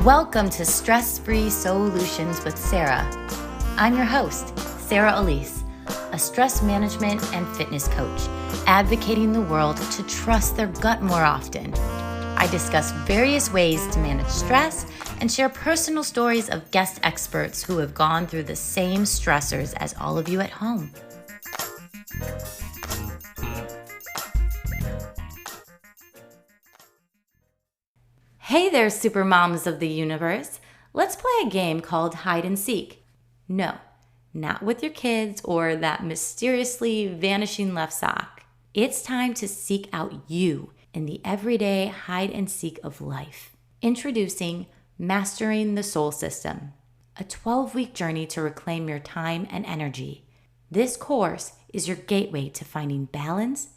Welcome to Stress-Free Solutions with Sarah. I'm your host, Sarah Alysse, a stress management and fitness coach, advocating the world to trust their gut more often. I discuss various ways to manage stress and share personal stories of guest experts who have gone through the same stressors as all of you at home. Hey there, super moms of the universe. Let's play a game called hide and seek. No, not with your kids or that mysteriously vanishing left sock. It's time to seek out you in the everyday hide and seek of life. Introducing Mastering the Soul System, a 12-week journey to reclaim your time and energy. This course is your gateway to finding balance,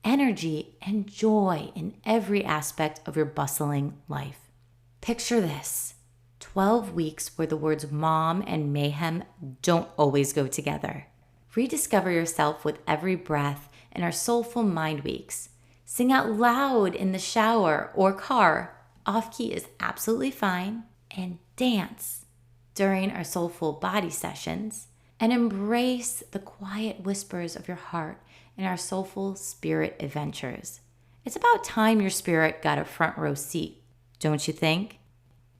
energy, and joy in every aspect of your bustling life. Picture this, 12 weeks where the words mom and mayhem don't always go together. Rediscover yourself with every breath in our Soulful Mind Weeks. Sing out loud in the shower or car, off-key is absolutely fine, and dance during our Soulful Body sessions, and embrace the quiet whispers of your heart in our Soulful Spirit adventures. It's about time your spirit got a front row seat, don't you think?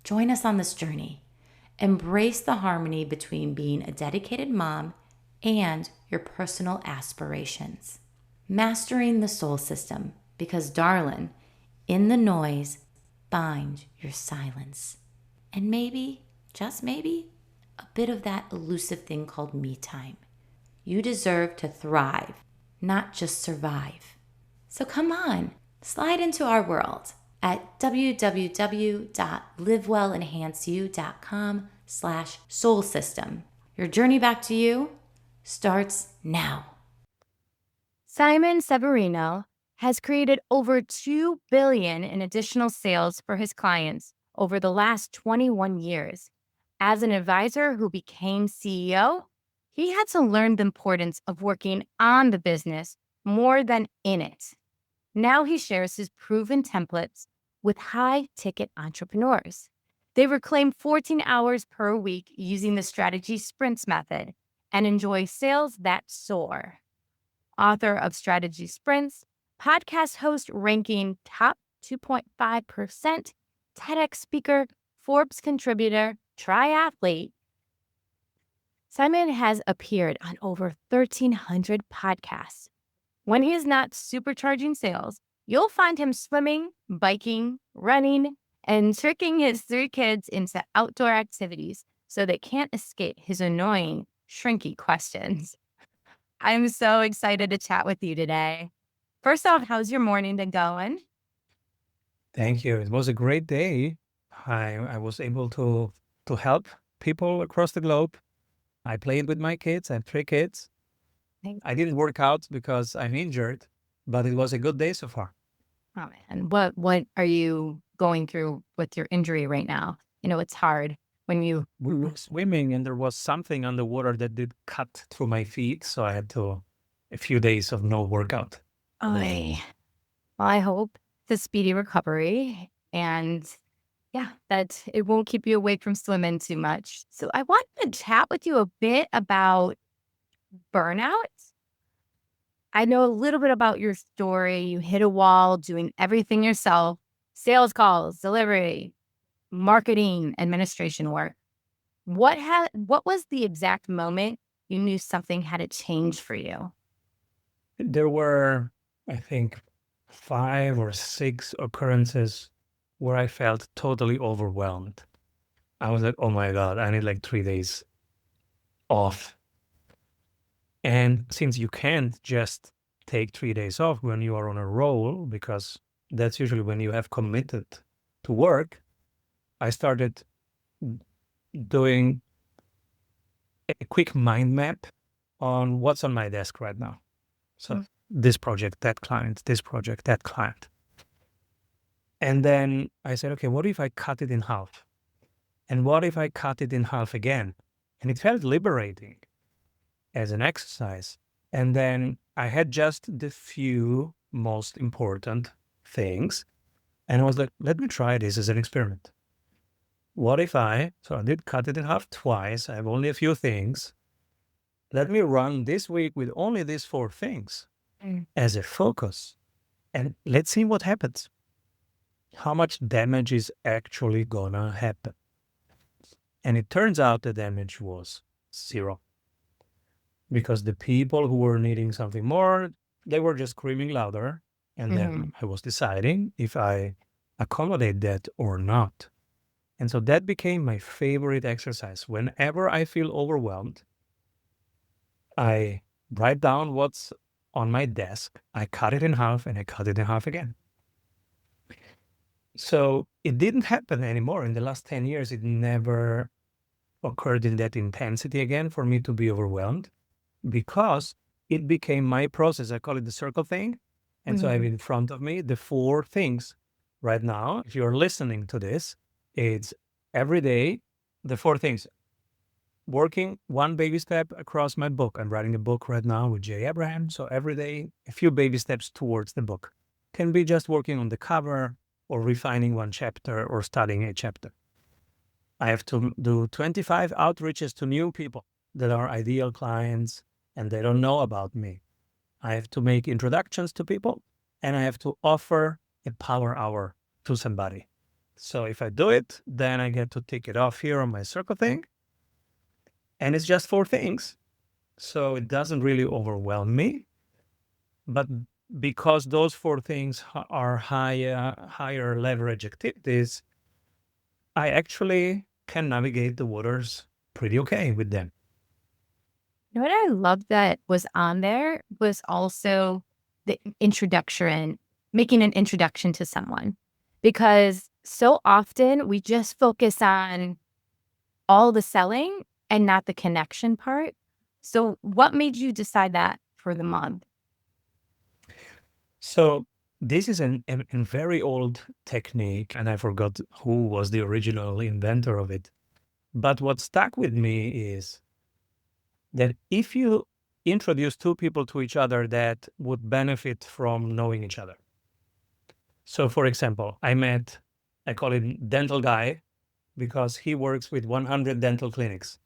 Join us on this journey. Embrace the harmony between being a dedicated mom and your personal aspirations. Mastering the soul system, because darling, in the noise, find your silence. And maybe, just maybe, a bit of that elusive thing called me time. You deserve to thrive, not just survive. So come on, slide into our world at www.livewellenhanceyou.com/soul system. Your journey back to you starts now. Simon Severino has created over $2 billion in additional sales for his clients over the last 21 years. As an advisor who became CEO, he had to learn the importance of working on the business more than in it. Now he shares his proven templates with high-ticket entrepreneurs. They reclaim 14 hours per week using the strategy sprints method and enjoy sales that soar. Author of Strategy Sprints, podcast host ranking top 2.5%, TEDx speaker, Forbes contributor, triathlete, Simon has appeared on over 1,300 podcasts. When he is not supercharging sales, you'll find him swimming, biking, running, and tricking his 3 kids into outdoor activities so they can't escape his annoying, shrinky questions. I'm so excited to chat with you today. First off, how's your morning been going? Thank you. It was a great day. I was able to help people across the globe. I played with my kids. I have 3 kids. Thanks. I didn't work out because I'm injured, but it was a good day so far. Oh, man. What are you going through with your injury right now? You know, it's hard when you... We were swimming and there was something on the water that did cut through my feet, so I had a few days of no workout. Well, I hope it's a speedy recovery and that it won't keep you away from swimming too much. So I wanted to chat with you a bit about burnout. I know a little bit about your story. You hit a wall doing everything yourself, sales calls, delivery, marketing, administration work. What was the exact moment you knew something had to change for you? There were, I think, 5 or 6 occurrences where I felt totally overwhelmed. I was like, oh my God, I need like 3 days off. And since you can't just take 3 days off when you are on a roll, because that's usually when you have committed to work, I started doing a quick mind map on what's on my desk right now. So this project, that client, this project, that client. And then I said, okay, what if I cut it in half? And what if I cut it in half again? And it felt liberating as an exercise. And then I had just the few most important things. And I was like, let me try this as an experiment. what if so I did cut it in half twice. I have only a few things. Let me run this week with only these 4 things as a focus. And let's see what happens. How much damage is actually gonna happen? And it turns out the damage was 0. Because the people who were needing something more, they were just screaming louder. And then I was deciding if I accommodate that or not. And so that became my favorite exercise. Whenever I feel overwhelmed, I write down what's on my desk, I cut it in half, and I cut it in half again. So it didn't happen anymore. In the last 10 years, it never occurred in that intensity again for me to be overwhelmed, because it became my process. I call it the circle thing. And so I have in front of me the 4 things right now. If you're listening to this, it's every day, the 4 things. Working one baby step across my book. I'm writing a book right now with Jay Abraham. So every day, a few baby steps towards the book. Can be just working on the cover or refining one chapter or studying a chapter. I have to do 25 outreaches to new people that are ideal clients and they don't know about me. I have to make introductions to people and I have to offer a power hour to somebody. So if I do it, then I get to tick it off here on my circle thing. And it's just 4 things. So it doesn't really overwhelm me. But because those 4 things are higher leverage activities, I actually can navigate the waters pretty okay with them. You know what I love that was on there was also the introduction, making an introduction to someone. Because so often we just focus on all the selling and not the connection part. So what made you decide that for the month? So this is a very old technique, and I forgot who was the original inventor of it. But what stuck with me is that if you introduce 2 people to each other that would benefit from knowing each other. So for example, I call it dental guy because he works with 100 dental clinics.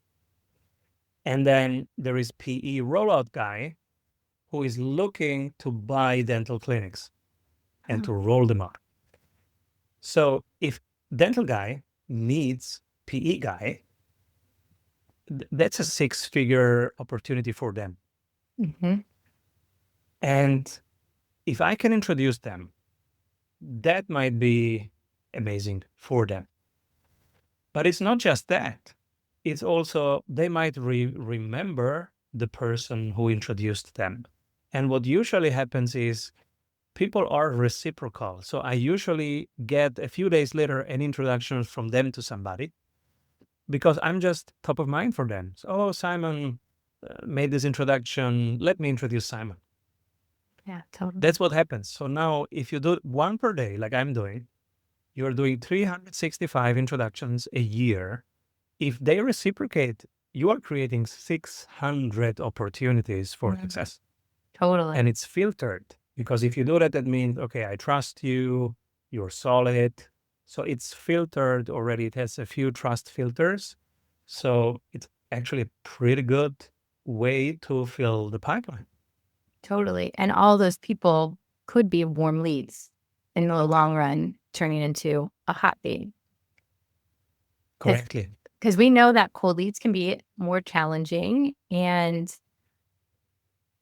And then there is PE rollout guy who is looking to buy dental clinics and to roll them out. So if dental guy needs PE guy, that's a 6-figure opportunity for them. And if I can introduce them, that might be amazing for them. But it's not just that. It's also, they might remember the person who introduced them. And what usually happens is people are reciprocal. So I usually get a few days later an introduction from them to somebody because I'm just top of mind for them. So, oh, Simon made this introduction. Let me introduce Simon. Yeah, totally. That's what happens. So now if you do 1 per day, like I'm doing, you're doing 365 introductions a year. If they reciprocate, you are creating 600 opportunities for success. Totally. And it's filtered because if you do that, that means, okay, I trust you, you're solid. So it's filtered already. It has a few trust filters. So it's actually a pretty good way to fill the pipeline. Totally. And all those people could be warm leads in the long run, turning into a hot lead. Correctly. Because we know that cold leads can be more challenging. And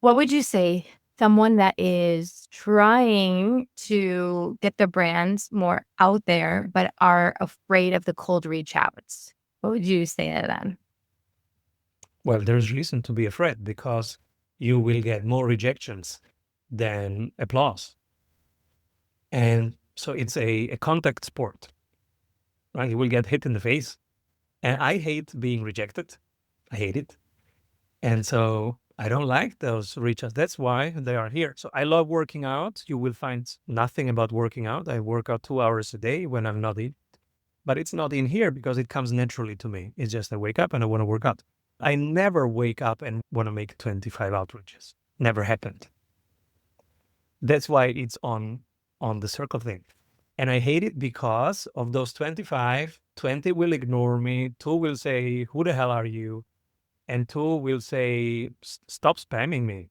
what would you say someone that is trying to get their brands more out there, but are afraid of the cold reach outs? What would you say to them? Well, there's reason to be afraid because you will get more rejections than applause. And so it's a contact sport, right? You will get hit in the face. And I hate being rejected. I hate it. And so I don't like those reach outs. That's why they are here. So I love working out. You will find nothing about working out. I work out 2 hours a day when I'm not in. But it's not in here because it comes naturally to me. It's just I wake up and I want to work out. I never wake up and want to make 25 outreaches. Never happened. That's why it's on the circle thing. And I hate it because of those 25, 20 will ignore me, 2 will say, who the hell are you? And 2 will say, stop spamming me.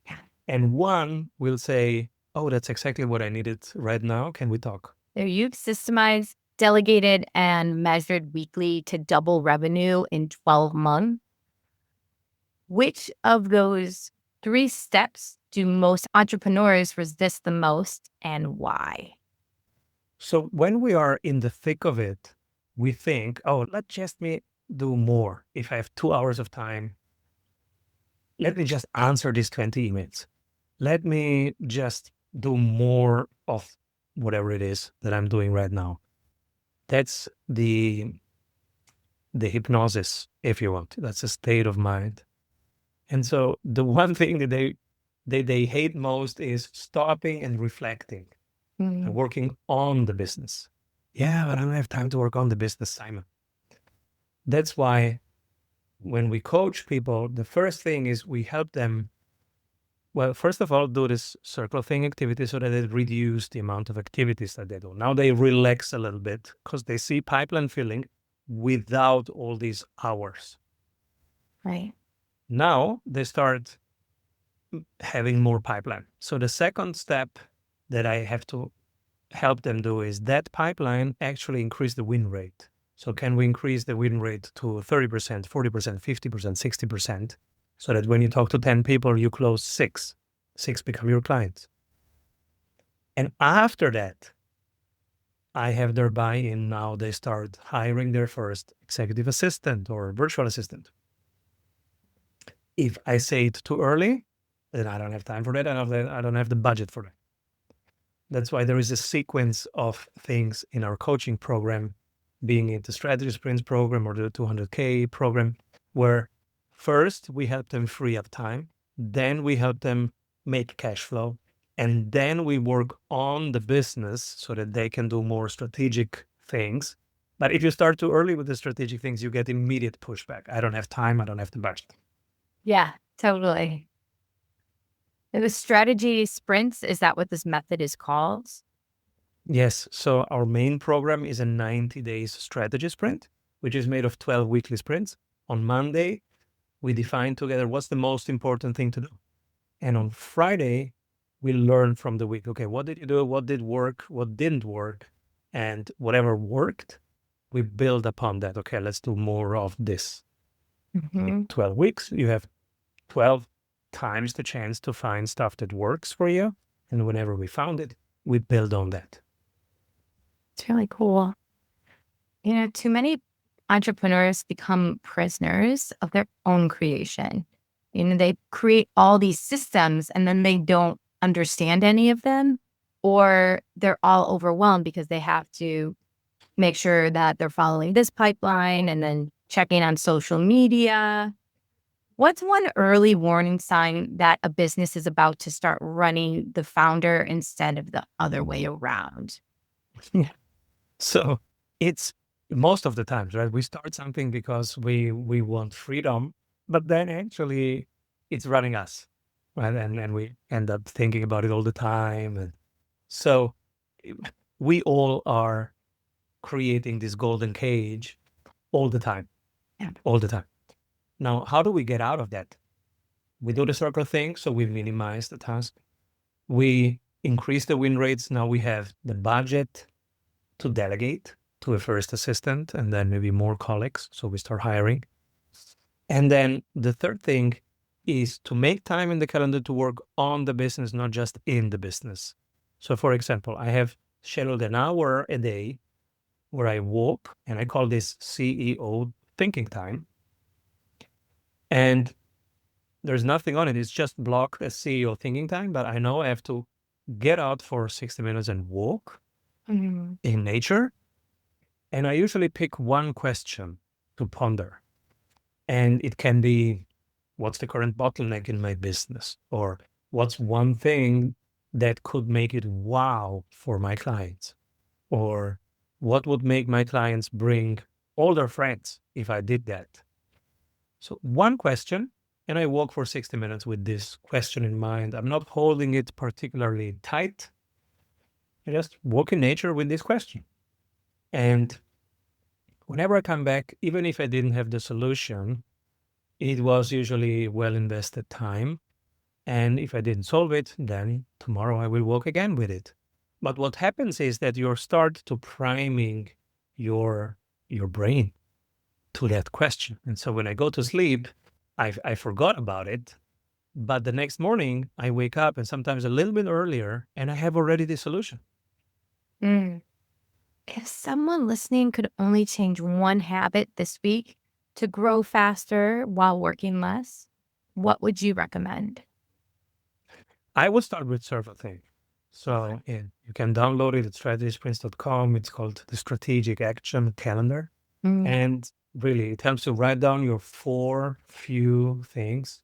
Yeah. And 1 will say, oh, that's exactly what I needed right now. Can we talk? There you've systemized, delegated, and measured weekly to double revenue in 12 months. Which of those 3 steps do most entrepreneurs resist the most, and why? So when we are in the thick of it, we think, oh, let just me do more. If I have 2 hours of time, let me just answer these 20 emails. Let me just do more of whatever it is that I'm doing right now. That's the hypnosis, if you want. That's a state of mind. And so the one thing that they hate most is stopping and reflecting and working on the business. Yeah, but I don't have time to work on the business, Simon. That's why when we coach people, the first thing is we help them, well, first of all, do this circle thing activity so that they reduce the amount of activities that they do. Now they relax a little bit because they see pipeline filling without all these hours. Right. Now they start having more pipeline. So the second step that I have to help them do is that pipeline actually increase the win rate. So can we increase the win rate to 30%, 40%, 50%, 60%, so that when you talk to 10 people, you close 6. 6 become your clients. And after that, I have their buy-in. Now they start hiring their first executive assistant or virtual assistant. If I say it too early, then I don't have time for that. I don't have the budget for that. That's why there is a sequence of things in our coaching program, being it the strategy sprints program or the 200K program, where first we help them free up time, then we help them make cash flow, and then we work on the business so that they can do more strategic things. But if you start too early with the strategic things, you get immediate pushback. I don't have time. I don't have the budget. Yeah, totally. The strategy sprints, is that what this method is called? Yes. So our main program is a 90 days strategy sprint, which is made of 12 weekly sprints. On Monday, we define together what's the most important thing to do. And on Friday, we learn from the week. Okay, what did you do? What did work? What didn't work? And whatever worked, we build upon that. Okay, let's do more of this. In 12 weeks, you have 12 times the chance to find stuff that works for you. And whenever we found it, we build on that. It's really cool. Too many entrepreneurs become prisoners of their own creation. They create all these systems and then they don't understand any of them, or they're all overwhelmed because they have to make sure that they're following this pipeline and then checking on social media. What's one early warning sign that a business is about to start running the founder instead of the other way around? Yeah. So it's most of the times, right? We start something because we want freedom, but then actually it's running us, right? And we end up thinking about it all the time. And so we all are creating this golden cage all the time, all the time. Now, how do we get out of that? We do the circle thing, so we minimize the task. We increase the win rates. Now we have the budget to delegate to a first assistant and then maybe more colleagues. So we start hiring. And then the third thing is to make time in the calendar to work on the business, not just in the business. So for example, I have scheduled an hour a day where I walk, and I call this CEO thinking time. And there's nothing on it. It's just blocked as CEO thinking time, but I know I have to get out for 60 minutes and walk in nature. And I usually pick one question to ponder. And it can be, what's the current bottleneck in my business? Or what's one thing that could make it wow for my clients? Or what would make my clients bring all their friends if I did that? So one question, and I walk for 60 minutes with this question in mind. I'm not holding it particularly tight. I just walk in nature with this question. And whenever I come back, even if I didn't have the solution, it was usually well invested time. And if I didn't solve it, then tomorrow I will walk again with it. But what happens is that you start to priming your brain to that question. And so when I go to sleep, I forgot about it. But the next morning, I wake up and sometimes a little bit earlier, and I have already the solution. Mm. If someone listening could only change one habit this week to grow faster while working less, what would you recommend? I would start with several things. So you can download it at strategysprints.com. It's called the Strategic Action Calendar. Mm. And really, it helps you write down your 4 few things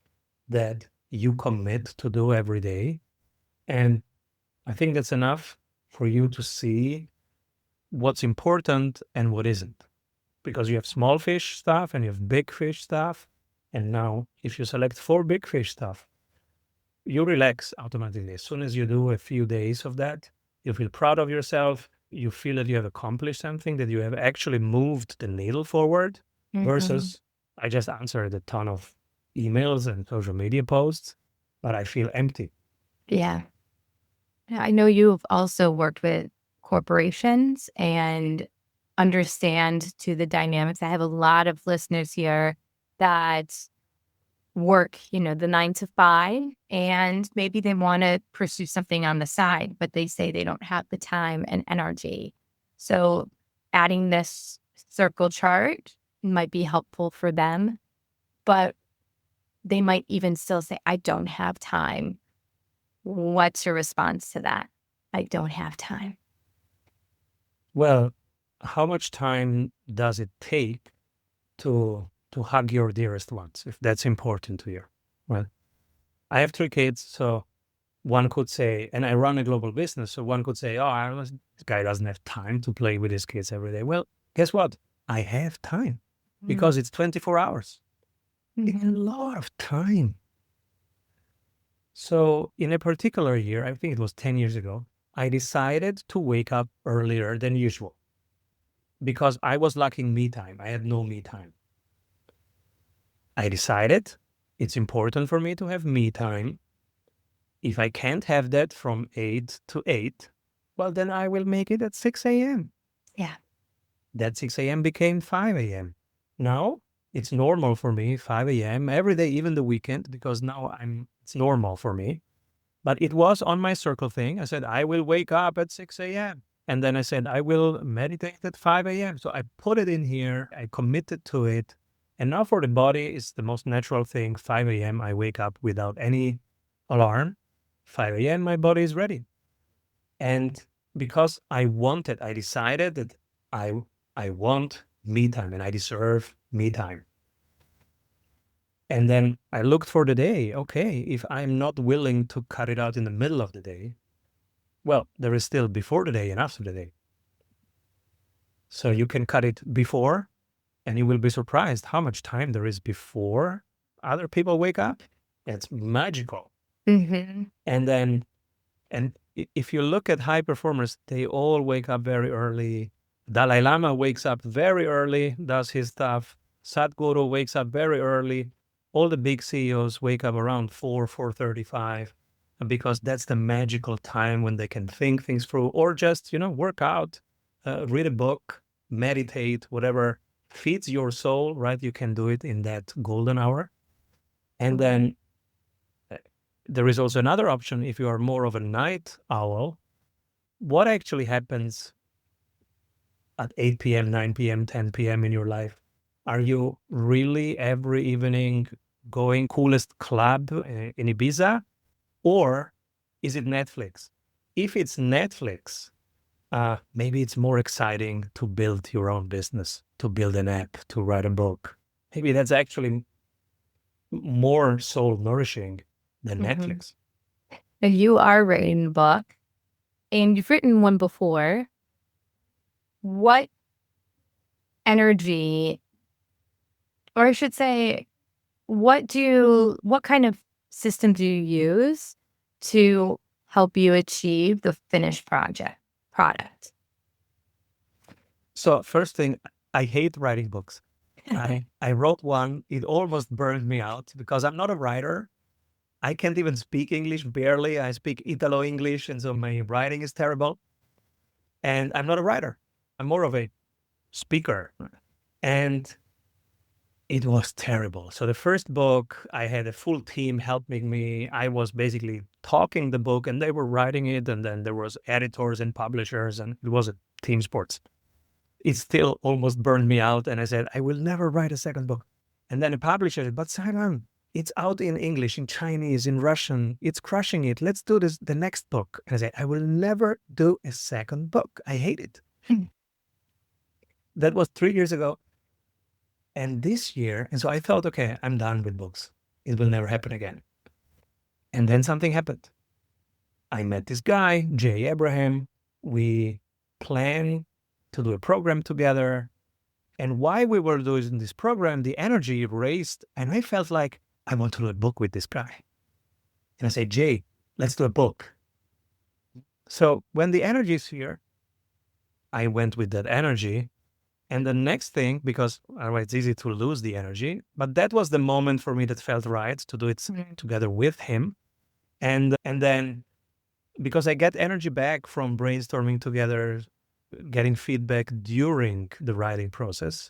that you commit to do every day. And I think that's enough for you to see what's important and what isn't. Because you have small fish stuff and you have big fish stuff. And now, if you select 4 big fish stuff, you relax automatically. As soon as you do a few days of that, you feel proud of yourself. You feel that you have accomplished something, that you have actually moved the needle forward versus I just answered a ton of emails and social media posts, but I feel empty. Yeah. I know you've also worked with corporations and understand to the dynamics. I have a lot of listeners here that work, the 9 to 5, and maybe they want to pursue something on the side, but they say they don't have the time and energy. So adding this circle chart might be helpful for them, but they might even still say, I don't have time. What's your response to that? I don't have time. Well, how much time does it take to hug your dearest ones, if that's important to you? Well, I have 3 kids, so one could say, and I run a global business, so one could say, oh, this guy doesn't have time to play with his kids every day. Well, guess what? I have time because it's 24 hours. It's a lot of time. So in a particular year, I think it was 10 years ago, I decided to wake up earlier than usual because I was lacking me time. I had no me time. I decided it's important for me to have me time. If I can't have that from 8 to 8, well, then I will make it at 6 a.m. Yeah. That 6 a.m. became 5 a.m. Now it's normal for me, 5 a.m. every day, even the weekend, because now it's normal for me. But it was on my circle thing. I said, I will wake up at 6 a.m. And then I said, I will meditate at 5 a.m. So I put it in here. I committed to it. And now for the body, it's the most natural thing. 5 a.m. I wake up without any alarm. 5 a.m. my body is ready. And because I decided that I want me time and I deserve me time. And then I looked for the day. Okay, if I'm not willing to cut it out in the middle of the day, well, there is still before the day and after the day. So you can cut it before and you will be surprised how much time there is before other people wake up. It's magical. And then, if you look at high performers, they all wake up very early. Dalai Lama wakes up very early, does his stuff. Sadhguru wakes up very early. All the big CEOs wake up around 4:35, because that's the magical time when they can think things through or just, work out, read a book, meditate, whatever feeds your soul, right? You can do it in that golden hour. And then there is also another option if you are more of a night owl. What actually happens at 8 p.m., 9 p.m., 10 p.m. in your life? Are you really every evening going coolest club in Ibiza? Or is it Netflix? If it's Netflix, maybe it's more exciting to build your own business, to build an app, to write a book. Maybe that's actually more soul nourishing than Netflix. Now, you are writing a book, and you've written one before. What energy, or I should say, what kind of system do you use to help you achieve the finished project? product? So first thing, I hate writing books. I wrote one. It almost burned me out because I'm not a writer. I can't even speak English, barely. I speak Italo English, and so my writing is terrible. And I'm not a writer. I'm more of a speaker. And it was terrible. So the first book, I had a full team helping me. I was basically talking the book and they were writing it. And then there was editors and publishers, and it was a team sport. It still almost burned me out. And I said, I will never write a second book. And then a publisher said, but Simon, it's out in English, in Chinese, in Russian. It's crushing it. Let's do the next book. And I said, I will never do a second book. I hate it. That was 3 years ago. And this year, and so I thought, okay, I'm done with books. It will never happen again. And then something happened. I met this guy, Jay Abraham. We planned to do a program together. And while we were doing this program, the energy raised, and I felt like I want to do a book with this guy. And I said, Jay, let's do a book. So when the energy is here, I went with that energy. And the next thing, because otherwise it's easy to lose the energy, but that was the moment for me that felt right to do it together with him. And then because I get energy back from brainstorming together, getting feedback during the writing process,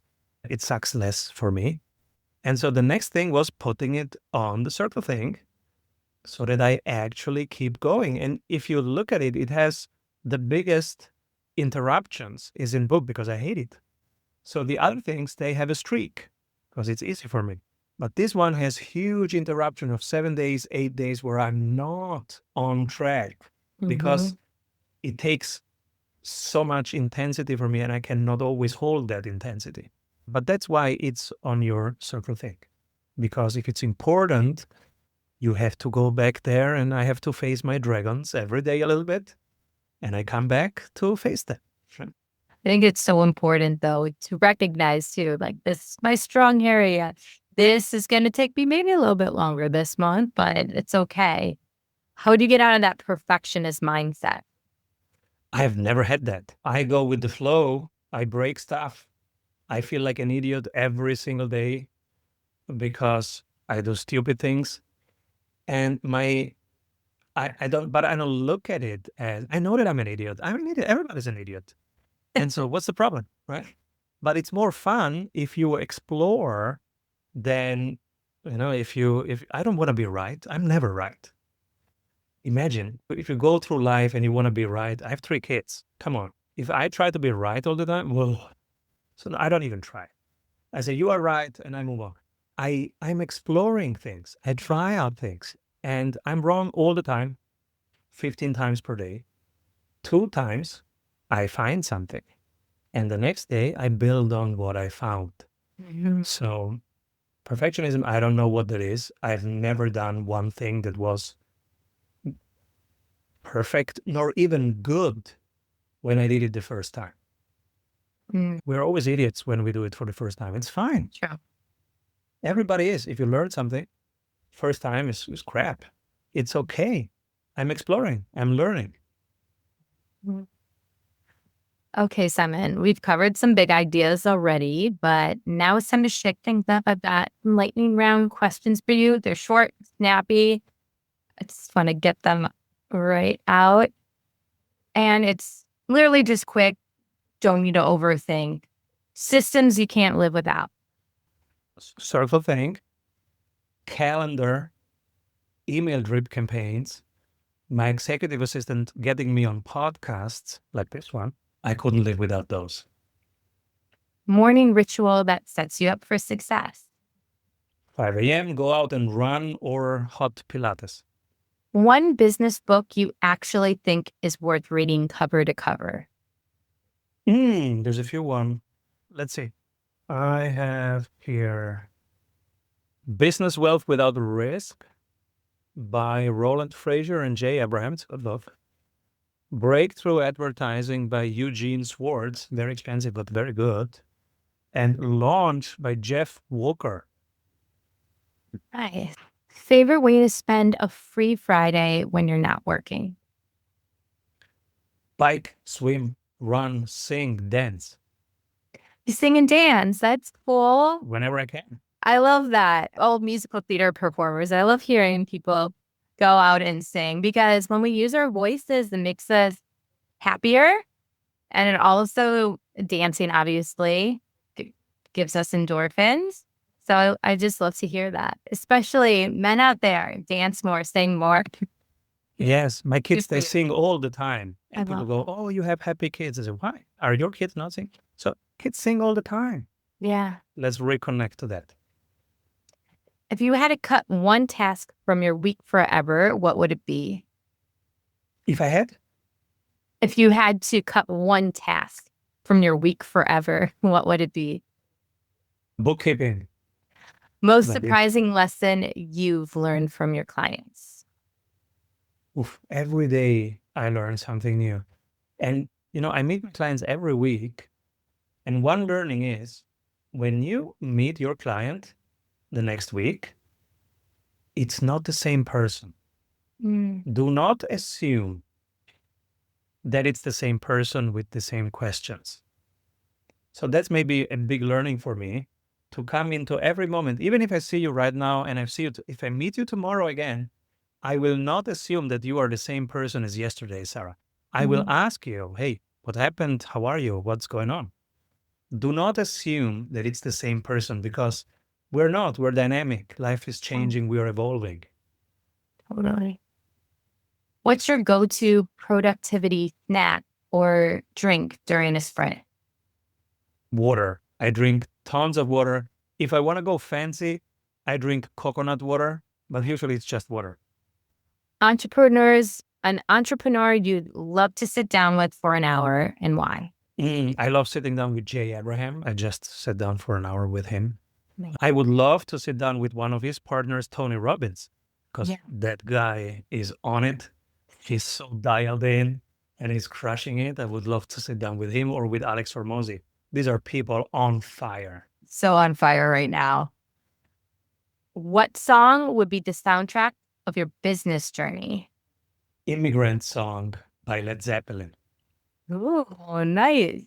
it sucks less for me. And so the next thing was putting it on the circle thing so that I actually keep going. And if you look at it, it has the biggest interruptions is in book because I hate it. So the other things, they have a streak because it's easy for me. But this one has huge interruption of 7 days, 8 days where I'm not on track because it takes so much intensity for me and I cannot always hold that intensity. But that's why it's on your circle thing. Because if it's important, you have to go back there and I have to face my dragons every day a little bit. And I come back to face them. I think it's so important, though, to recognize, too, like, this is my strong area. This is going to take me maybe a little bit longer this month, but it's okay. How do you get out of that perfectionist mindset? I have never had that. I go with the flow. I break stuff. I feel like an idiot every single day because I do stupid things. And I don't look at it as, I know that I'm an idiot. I'm an idiot. Everybody's an idiot. And so what's the problem, right? But it's more fun if you explore than, if I don't want to be right, I'm never right. Imagine if you go through life and you want to be right. I have 3 kids. Come on. If I try to be right all the time, well, so I don't even try. I say, you are right, and I move on. I'm exploring things. I try out things, and I'm wrong all the time, 15 times per day. 2 times, I find something. And the next day, I build on what I found. So perfectionism, I don't know what that is. I've never done one thing that was perfect, nor even good when I did it the first time. We're always idiots when we do it for the first time. It's fine. True. Everybody is. If you learn something, first time is crap. It's okay. I'm exploring. I'm learning. Okay, Simon, we've covered some big ideas already, but now it's time to shake things up. I've got lightning round questions for you. They're short, snappy. I just want to get them right out. And it's literally just quick. Don't need to overthink. Systems you can't live without. Circle thing, calendar, email drip campaigns, my executive assistant getting me on podcasts like this one. I couldn't live without those. Morning ritual that sets you up for success. 5 a.m., go out and run or hot Pilates. One business book you actually think is worth reading cover to cover. There's a few one. Let's see. I have here Business Wealth Without Risk by Roland Fraser and Jay Abraham. It's a good book. Breakthrough Advertising by Eugene Schwartz. Very expensive, but very good. And Launch by Jeff Walker. Nice. Favorite way to spend a free Friday when you're not working? Bike, swim, run, sing, dance. You sing and dance. That's cool. Whenever I can. I love that. All musical theater performers. I love hearing people go out and sing because when we use our voices, it makes us happier. And it also, dancing obviously gives us endorphins. So I just love to hear that, especially men out there, dance more, sing more. Yes, my kids, they sing all the time. I And people love go, oh, you have happy kids. I say, why? Are your kids not singing? So kids sing all the time. Yeah. Let's reconnect to that. If you had to cut one task from your week forever, what would it be? If I had? If you had to cut one task from your week forever, what would it be? Bookkeeping. Most Like it. surprising lesson you've learned from your clients? Oof, every day I learn something new. And, I meet my clients every week. And one learning is when you meet your client the next week, it's not the same person. Do not assume that it's the same person with the same questions. So that's maybe a big learning for me to come into every moment. Even if I see you right now and if I meet you tomorrow again, I will not assume that you are the same person as yesterday, Sarah. I will ask you, hey, what happened? How are you? What's going on? Do not assume that it's the same person because we're not. We're dynamic. Life is changing. We're evolving. Totally. What's your go-to productivity snack or drink during a sprint? Water. I drink tons of water. If I want to go fancy, I drink coconut water, but usually it's just water. An entrepreneur you'd love to sit down with for an hour, and why? I love sitting down with Jay Abraham. I just sat down for an hour with him. Nice. I would love to sit down with one of his partners, Tony Robbins, because that guy is on it. He's so dialed in and he's crushing it. I would love to sit down with him or with Alex Hormozi. These are people on fire. So on fire right now. What song would be the soundtrack of your business journey? Immigrant Song by Led Zeppelin. Ooh, nice.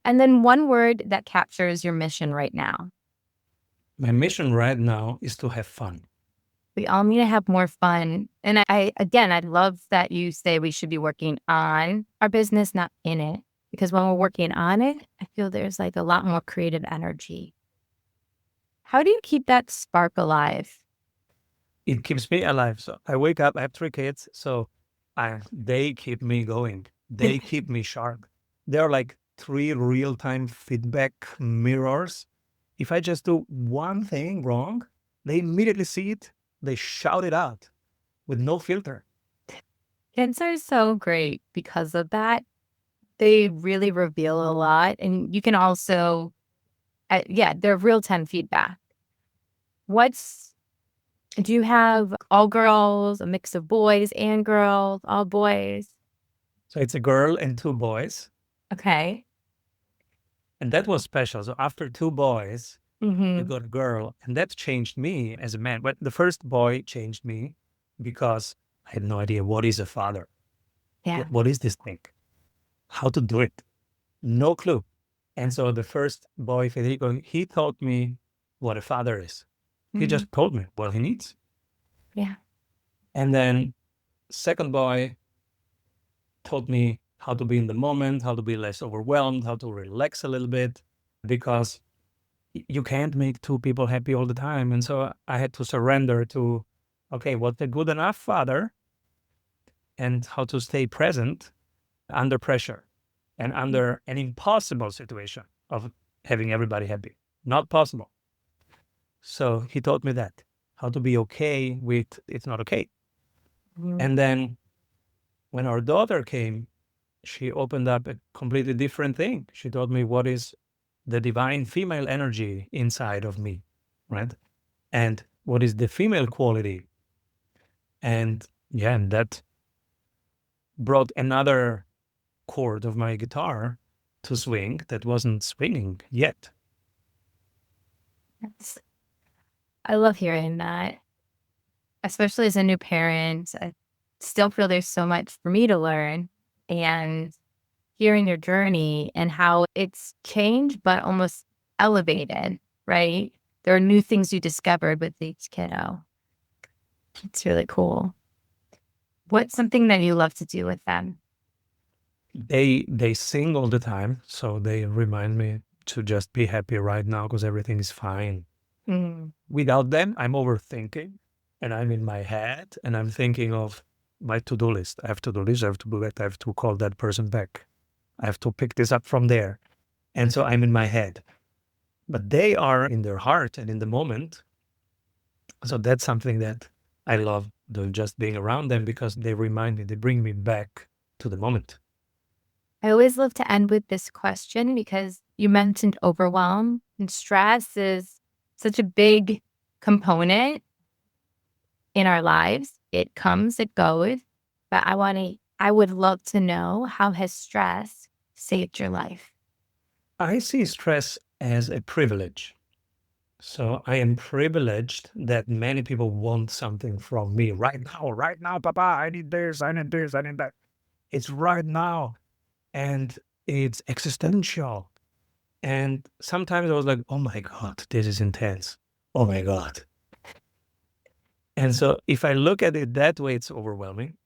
And then one word that captures your mission right now. My mission right now is to have fun. We all need to have more fun. And I love that you say we should be working on our business, not in it. Because when we're working on it, I feel there's like a lot more creative energy. How do you keep that spark alive? It keeps me alive. So I wake up, I have 3 kids, so they keep me going. They keep me sharp. They're like 3 real-time feedback mirrors. If I just do one thing wrong, they immediately see it. They shout it out with no filter. Kids are so great because of that. They really reveal a lot. And you can also, they're real-time feedback. Do you have all girls, a mix of boys and girls, all boys? So it's a girl and 2 boys. Okay. And that was special. So after 2 boys, you got a girl. And that changed me as a man. But the first boy changed me because I had no idea what is a father. Yeah. What is this thing? How to do it? No clue. And so the first boy, Federico, he taught me what a father is. He just told me what he needs. Yeah. And then second boy taught me how to be in the moment, how to be less overwhelmed, how to relax a little bit, because you can't make 2 people happy all the time. And so I had to surrender to, okay, what's a good enough father and how to stay present under pressure and under an impossible situation of having everybody happy. Not possible. So he taught me that, how to be okay with it's not okay. And then when our daughter came, she opened up a completely different thing. She taught me what is the divine female energy inside of me, right? And what is the female quality. And that brought another chord of my guitar to swing that wasn't swinging yet. I love hearing that, especially as a new parent. I still feel there's so much for me to learn. and hearing your journey and how it's changed, but almost elevated, right? There are new things you discovered with each kiddo. It's really cool. What's something that you love to do with them? They sing all the time, so they remind me to just be happy right now because everything is fine. Without them, I'm overthinking and I'm in my head and I'm thinking of my to-do list. I have to do this, I have to do that, I have to call that person back. I have to pick this up from there. And so I'm in my head. But they are in their heart and in the moment. So that's something that I love doing, just being around them, because they remind me, they bring me back to the moment. I always love to end with this question because you mentioned overwhelm, and stress is such a big component in our lives. It comes, it goes, but I would love to know, how has stress saved your life? I see stress as a privilege. So I am privileged that many people want something from me right now, Papa, I need this, I need this, I need that. It's right now. And it's existential. And sometimes I was like, oh my God, this is intense. Oh my God. And so if I look at it that way, it's overwhelming.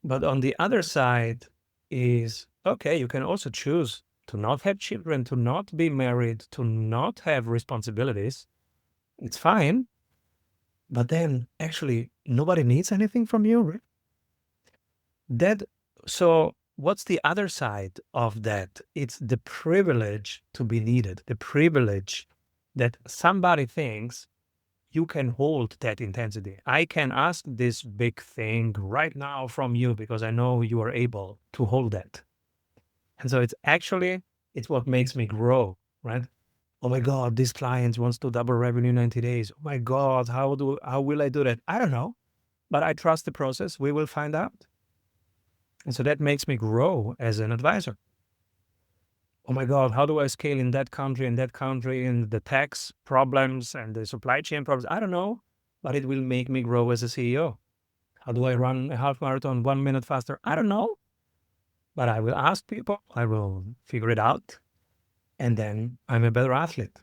But on the other side is, okay, you can also choose to not have children, to not be married, to not have responsibilities. It's fine. But then actually nobody needs anything from you, right? So what's the other side of that? It's the privilege to be needed, the privilege that somebody thinks you can hold that intensity. I can ask this big thing right now from you because I know you are able to hold that. And so it's what makes me grow, right? Oh my God, this client wants to double revenue in 90 days. Oh my God, how will I do that? I don't know, but I trust the process. We will find out. And so that makes me grow as an advisor. Oh my God, how do I scale in that country, in the tax problems and the supply chain problems? I don't know, but it will make me grow as a CEO. How do I run a half marathon 1 minute faster? I don't know, but I will ask people, I will figure it out, and then I'm a better athlete.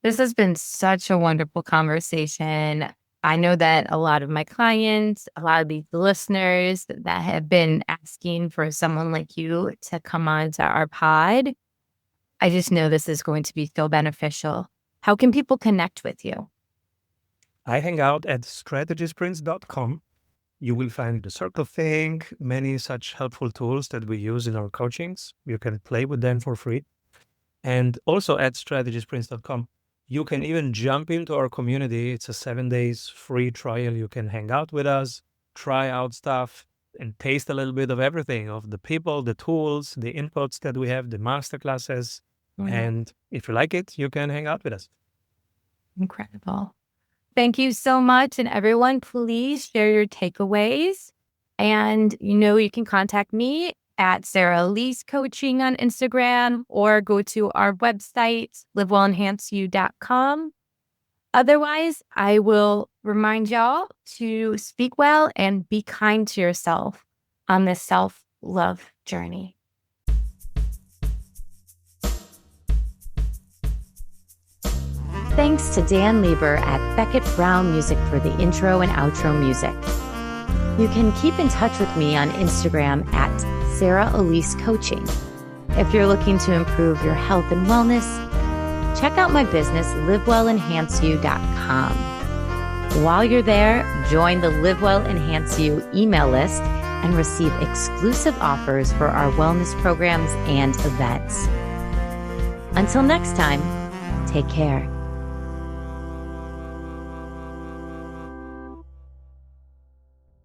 This has been such a wonderful conversation. I know that a lot of my clients, a lot of these listeners that have been asking for someone like you to come on to our pod, I just know this is going to be so beneficial. How can people connect with you? I hang out at strategysprints.com. You will find the circle thing, many such helpful tools that we use in our coachings. You can play with them for free. And also at strategysprints.com, you can even jump into our community. It's a 7 days free trial. You can hang out with us, try out stuff, and taste a little bit of everything, of the people, the tools, the inputs that we have, the masterclasses. And if you like it, you can hang out with us. Incredible. Thank you so much. And everyone, please share your takeaways. And you can contact me at Sarah Alysse Coaching on Instagram, or go to our website, livewellenhanceyou.com. Otherwise, I will remind y'all to speak well and be kind to yourself on this self-love journey. Thanks to Dan Lieber at Beckett Brown Music for the intro and outro music. You can keep in touch with me on Instagram at Sarah Alysse Coaching. If you're looking to improve your health and wellness, check out my business, livewellenhanceyou.com. While you're there, join the Live Well Enhance You email list and receive exclusive offers for our wellness programs and events. Until next time, take care.